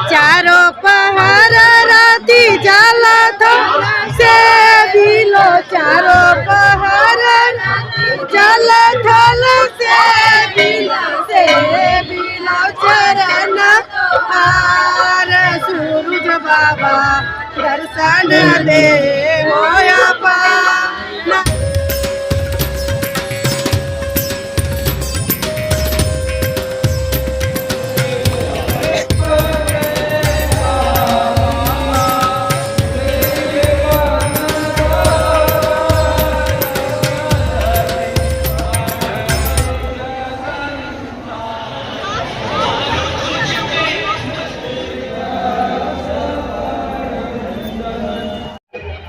चारों पहर राती जाला था से बिलो चारों पहर जाला थल से बिलो चरण हार सूरज बाबा दर्शन दे होया पाना।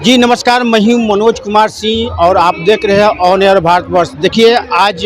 जी नमस्कार, मैं हूं मनोज कुमार सिंह और आप देख रहे हैं ऑन एयर भारतवर्ष। देखिए आज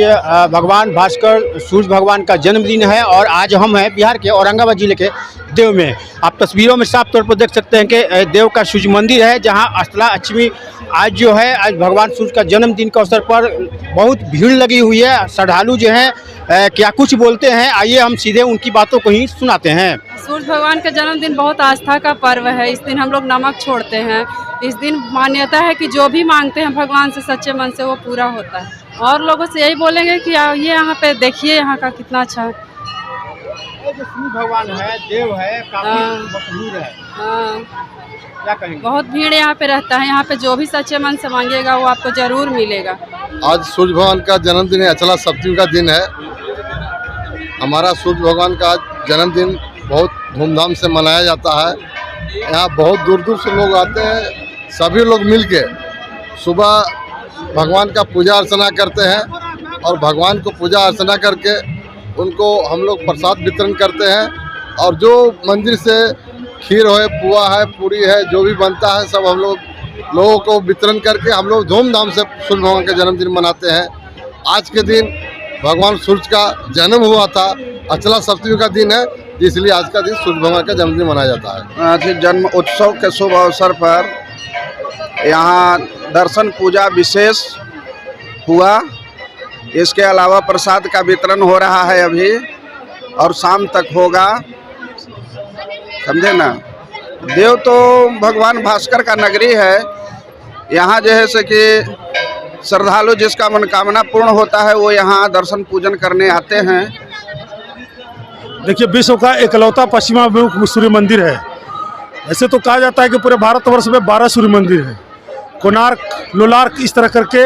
भगवान भास्कर सूर्य भगवान का जन्मदिन है और आज हम हैं बिहार के औरंगाबाद जिले के देव में। आप तस्वीरों में साफ तौर पर देख सकते हैं कि देव का सूर्य मंदिर है जहां अष्टला अष्टमी आज जो है आज भगवान सूर्य का जन्मदिन के अवसर पर बहुत भीड़ लगी हुई है। श्रद्धालु जो हैं क्या कुछ बोलते हैं, आइए हम सीधे उनकी बातों को ही सुनाते हैं। सूर्य भगवान का जन्मदिन बहुत आस्था का पर्व है। इस दिन हम लोग नमक छोड़ते हैं। इस दिन मान्यता है कि जो भी मांगते हैं भगवान से सच्चे मन से वो पूरा होता है। और लोगों से यही बोलेंगे कि ये यहाँ पे देखिए यहाँ का कितना अच्छा है। जो सूर्य भगवान है, देव है, काफी मशहूर है। क्या कहेंगे? बहुत भीड़ यहाँ पे रहता है। यहाँ पे जो भी सच्चे मन से मांगेगा वो आपको जरूर मिलेगा। आज सूर्य भगवान का जन्मदिन है, अचला सप्तमी का दिन है। हमारा सूर्य भगवान का जन्मदिन बहुत धूमधाम से मनाया जाता है। यहाँ बहुत दूर दूर से लोग आते हैं। सभी लोग मिलके सुबह भगवान का पूजा अर्चना करते हैं और भगवान को पूजा अर्चना करके उनको हम लोग प्रसाद वितरण करते हैं। और जो मंदिर से खीर है, पुआ है, पूरी है, जो भी बनता है सब हम लोगों को वितरण करके हम लोग धूमधाम से सूर्य भगवान का जन्मदिन मनाते हैं। आज के दिन भगवान सूर्य का जन्म हुआ था, अचला सप्तमी का दिन है, इसलिए आज का दिन सूर्य भगवान का जन्मदिन मनाया जाता है। आज जन्म उत्सव के शुभ अवसर पर यहाँ दर्शन पूजा विशेष हुआ। इसके अलावा प्रसाद का वितरण हो रहा है अभी और शाम तक होगा, समझे ना। देव तो भगवान भास्कर का नगरी है। यहाँ जैसे कि श्रद्धालु जिसका मनोकामना पूर्ण होता है वो यहाँ दर्शन पूजन करने आते हैं। देखिए विश्व का एकलौता पश्चिमाभिमुख सूर्य मंदिर है। ऐसे तो कहा जाता है कि पूरे भारतवर्ष में 12 सूर्य मंदिर है। कोणार्क, लोलार्क इस तरह करके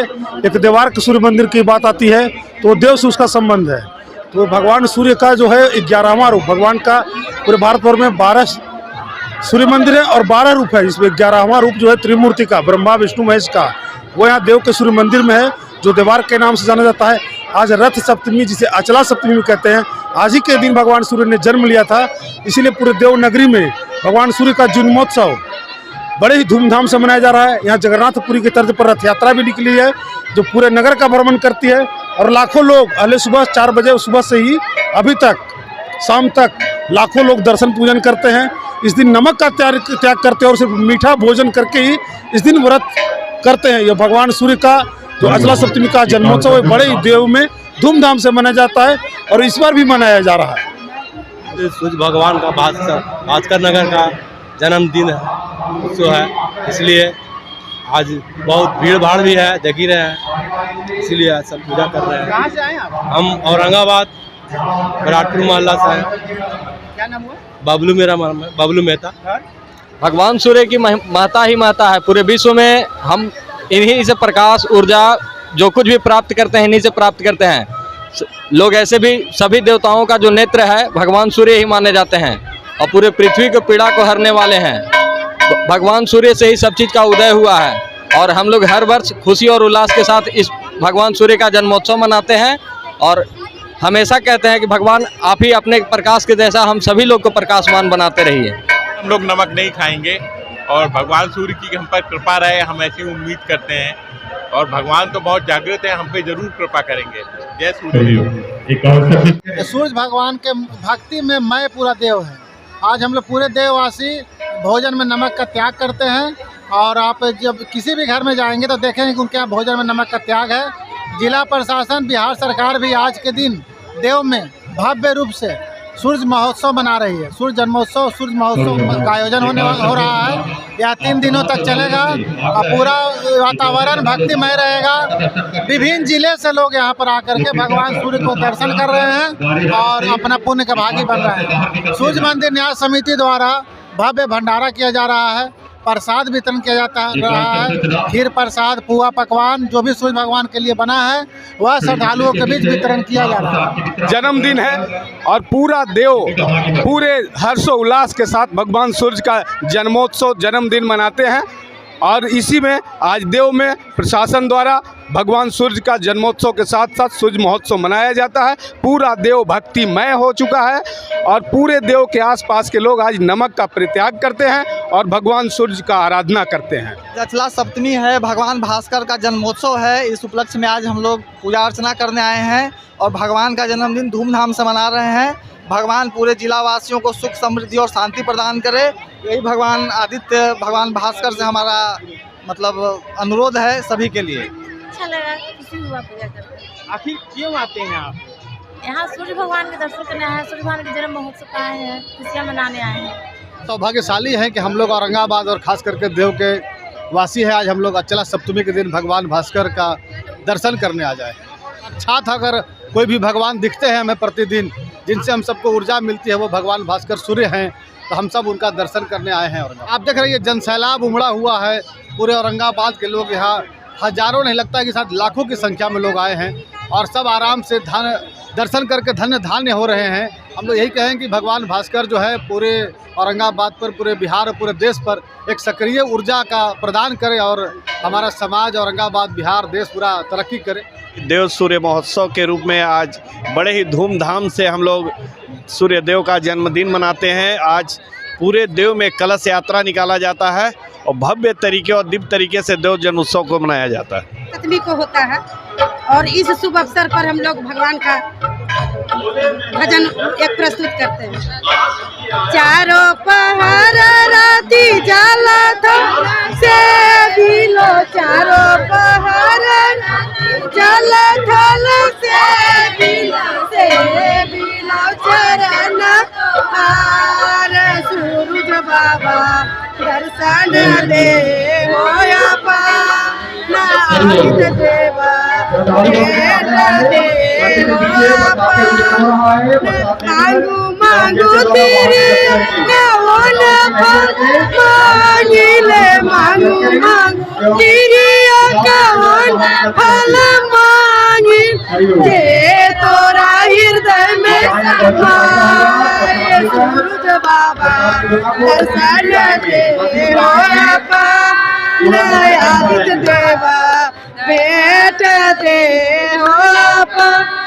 एक देवार्क सूर्य मंदिर की बात आती है तो देव से उसका संबंध है। तो भगवान सूर्य का जो है 11वां रूप भगवान का पूरे भारतवर्ष में 12 सूर्य मंदिर है और 12 रूप है। इसमें 11वां रूप जो है त्रिमूर्ति का, ब्रह्मा विष्णु महेश का, वो यहाँ देव के सूर्य मंदिर में है जो देवार्क के नाम से जाना जाता है। आज रथ सप्तमी जिसे अचला सप्तमी कहते हैं, आज ही के दिन भगवान सूर्य ने जन्म लिया था। इसीलिए पूरे देव नगरी में भगवान सूर्य का जन्मोत्सव बड़े ही धूमधाम से मनाया जा रहा है। यहाँ जगन्नाथपुरी की तर्ज पर रथ यात्रा भी निकली है जो पूरे नगर का भ्रमण करती है और लाखों लोग अगले सुबह 4 बजे सुबह से ही अभी तक शाम तक लाखों लोग दर्शन पूजन करते हैं। इस दिन नमक का त्याग करते हैं और सिर्फ मीठा भोजन करके ही इस दिन व्रत करते हैं। यह भगवान सूर्य का जो अचला सप्तमी का जन्मोत्सव बड़े ही देव में धूमधाम से मनाया जाता है और इस बार भी मनाया जा रहा है। सूर्य भगवान का भास्कर नगर का जन्मदिन उत्सव है, इसलिए आज बहुत भीड़ भाड़ भी है, देख ही रहे हैं, इसलिए सब पूजा कर रहे हैं। कहाँ से आए आप? हम औरंगाबाद विराटपुर मोहल्ला से हैं। क्या नाम हुआ? बबलू मेहता। भगवान सूर्य की महत्ता ही महत्ता है। पूरे विश्व में हम इन्हीं से प्रकाश, ऊर्जा, जो कुछ भी प्राप्त करते हैं इन्हीं से प्राप्त करते हैं। लोग ऐसे भी सभी देवताओं का जो नेत्र है भगवान सूर्य ही माने जाते हैं और पूरे पृथ्वी को पीड़ा को हरने वाले हैं। भगवान सूर्य से ही सब चीज़ का उदय हुआ है और हम लोग हर वर्ष खुशी और उल्लास के साथ इस भगवान सूर्य का जन्मोत्सव मनाते हैं और हमेशा कहते हैं कि भगवान आप ही अपने प्रकाश के जैसा हम सभी लोग को प्रकाशमान बनाते रहिए। हम लोग नमक नहीं खाएंगे और भगवान सूर्य की हम पर कृपा रहे, हम ऐसी उम्मीद करते हैं और भगवान तो बहुत जागृत है, हम पे जरूर कृपा करेंगे। जय सूर्य। सूर्य भगवान के भक्ति में मैं पूरा देव है। आज हम लोग पूरे देववासी भोजन में नमक का त्याग करते हैं और आप जब किसी भी घर में जाएंगे तो देखेंगे कि उनके यहाँ भोजन में नमक का त्याग है। जिला प्रशासन, बिहार सरकार भी आज के दिन देव में भव्य रूप से सूर्य महोत्सव मना रही है। सूर्य जन्मोत्सव, सूर्य महोत्सव का आयोजन हो रहा है। यह 3 दिनों तक चलेगा और पूरा वातावरण भक्तिमय रहेगा। विभिन्न जिले से लोग यहाँ पर आकर के भगवान सूर्य को दर्शन कर रहे हैं और अपना पुण्य का भागी बन रहे हैं। सूर्य मंदिर न्यास समिति द्वारा भव्य भंडारा किया जा रहा है, प्रसाद वितरण किया जाता रहा है। खीर प्रसाद, पुआ, पकवान जो भी सूर्य भगवान के लिए बना है वह श्रद्धालुओं के बीच वितरण किया जा रहा है। जन्मदिन है और पूरा देव पूरे हर्षोल्लास के साथ भगवान सूर्य का जन्मोत्सव जन्मदिन मनाते हैं और इसी में आज देव में प्रशासन द्वारा भगवान सूर्य का जन्मोत्सव के साथ साथ सूर्य महोत्सव मनाया जाता है। पूरा देव भक्तिमय हो चुका है और पूरे देव के आसपास के लोग आज नमक का परित्याग करते हैं और भगवान सूर्य का आराधना करते हैं। अचला सप्तमी है, भगवान भास्कर का जन्मोत्सव है। इस उपलक्ष्य में आज हम लोग पूजा अर्चना करने आए हैं और भगवान का जन्मदिन धूमधाम से मना रहे हैं। भगवान पूरे जिला वासियों को सुख, समृद्धि और शांति प्रदान करे, यही भगवान आदित्य, भगवान भास्कर से हमारा मतलब अनुरोध है सभी के लिए। अच्छा लगा, खुशी हुआ पूजा करके। आखिर क्यों आते हैं आप? यहाँ सूर्य भगवान के दर्शन करने आए हैं, सूर्य भगवान के जन्म महोत्सव का आए हैं, खुशियाँ मनाने आए हैं। सौभाग्यशाली हैं कि हम लोग औरंगाबाद और ख़ास करके देव के वासी हैं। आज हम लोग अचला सप्तमी के दिन भगवान भास्कर का दर्शन करने आ जाए। अच्छा था अगर कोई भी भगवान दिखते हैं हमें प्रतिदिन, जिनसे हम सबको ऊर्जा मिलती है, वो भगवान भास्कर सूर्य हैं, तो हम सब उनका दर्शन करने आए हैं। और आप देख रहे हैं जनसैलाब उमड़ा हुआ है। पूरे औरंगाबाद के लोग यहाँ हजारों नहीं लगता कि साथ लाखों की संख्या में लोग आए हैं और सब आराम से दर्शन करके धन्य धान्य हो रहे हैं। हम लोग यही कहें कि भगवान भास्कर जो है पूरे औरंगाबाद पर, पूरे बिहार और पूरे देश पर एक सक्रिय ऊर्जा का प्रदान करे और हमारा समाज, औरंगाबाद, बिहार, देश पूरा तरक्की करे। देव सूर्य महोत्सव के रूप में आज बड़े ही धूमधाम से हम लोग सूर्य देव का जन्मदिन मनाते हैं। आज पूरे देव में कलश यात्रा निकाला जाता है और भव्य तरीके और दिव्य तरीके से देव जन्म उत्सव को मनाया जाता है। सप्तमी को होता है और इस शुभ अवसर पर हम लोग भगवान का भजन एक प्रस्तुत करते हैं। चारों पहर राती जाला था से बिलो, चारों पहर जाला थल से बिलो चरण हार सूरज बाबा दर्शन दे होया पाना आदित्य देवा मांगू मांगू तेरे कौन मांगिले, मांगू मांगू तेरे कौन फल मांगी, जे तोरा हृदय में समाए सूरज बाबा दर्शन दे होया पाना आदित्य देवा भेट दे हो।